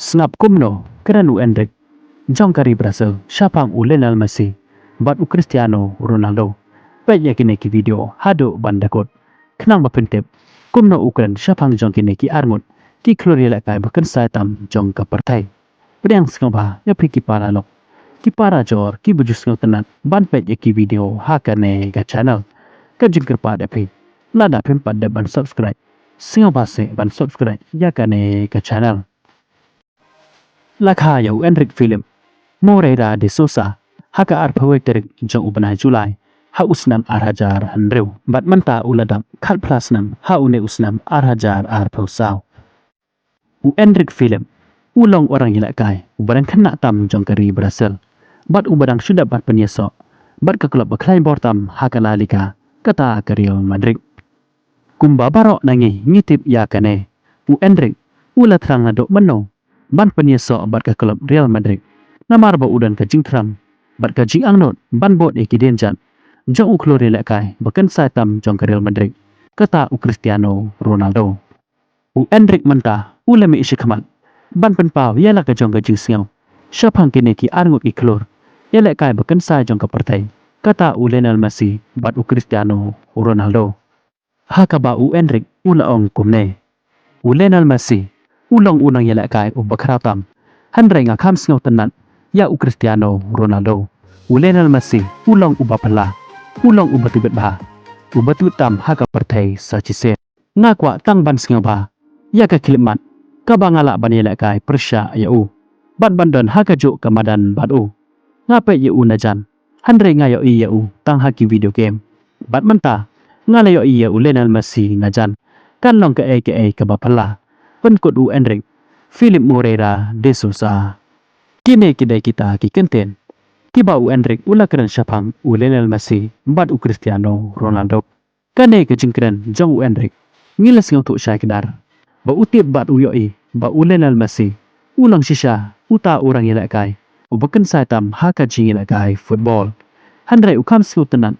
Snap kumno keren u Endrick jong kari Brazil syapang u Lionel Messi bat u Cristiano Ronaldo pet ya kini ki video hado bandakot kenang bapentep kumno u keren syapang jong kini ki arngut ki klori lakai bakan sai tam jong ka partai pedang sengba ya pi ki para lok ki para jor ki bujus ngau tenat ban pet ya ki video ha kane ka channel ka jingker pa da pi lada pempat da ban subscribe sengba se ban subscribe ya kane ka channel Lakha yau Enric film Moreira de Sousa haka ar pawek terik jong ubanai Julai ha usnam ar hajar hanreu bat manta uladam kal plasnam ha une usnam ar hajar ar pausau u Enric film ulong orang ilakai ubarang kena tam jong kari Brazil bat ubarang sudah bat penyesok bat ke klub berklaim bortam haka La Liga kata ke Real Madrid kumba barok nangi ngitip ya kane u Enric ula terang nadok meno ban penyesok bat ke klub Real Madrid namar ba udan ke jing terang bat ke jing angnot ban bot eki denjat jong u klori lekai bakan sai tam jong ke Real Madrid kata u Cristiano Ronaldo u Enric mentah ulami isi kemat ban penpau yala ke jong ke jing siau syapang kini ki arngut ki klor yala kai bakan sai jong ke partai kata u Lionel Messi bat u Cristiano Ronaldo haka ba u Enric ulaong kumne u Lionel Messi ulong unang yala kai u bakratam handrai nga kam sngau tenat ya u Cristiano Ronaldo u Lionel Messi ulong u bapala ulong u batibet ba u batibet tam haka partai sa chise nga kwa tang ban sngau ba ya ka kilmat ka bangala ban yala kai persya ya u ban bandon haka jo kamadan bat u nga pe ya u najan handrai nga yo ya u tang haki video game bat menta nga la yo ya u Lionel Messi najan kan long ke ka bapala penkut u Enric Philip Moreira de Sousa kini kidai kita ki kenten kiba u Enric ula keren syapang u Lionel Messi bat u Cristiano Ronaldo kane ke jingkren jong u Enric ngilas ngau tu syai kedar ba utip bat u yoi ba u Lionel Messi ulang sisa uta orang yelak kai u beken sai tam haka jing yelak kai football handrai u kam sku tenan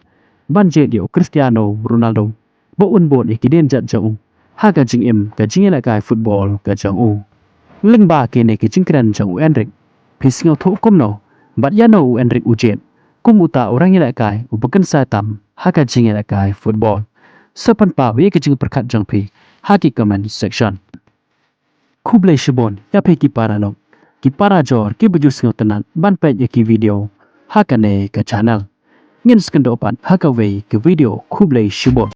banje dia u Cristiano Ronaldo ba un bot ikiden jat jong haka jing im ka jing yelak kai football ka jong u leng ba kene ke jingkren jong u Enric pisngau thu kumno bat yano u Enric ujet kum uta orang yelak kai u beken sai tam haka jing yelak kai football sepan pa we ke jing perkat jong pi haki comment section kublai shibon ya pe ki para long ki para jor ki bujus ngau tenan ban pet ya ki video hakane ka channel ngin skendopan haka we ke video kublai shibon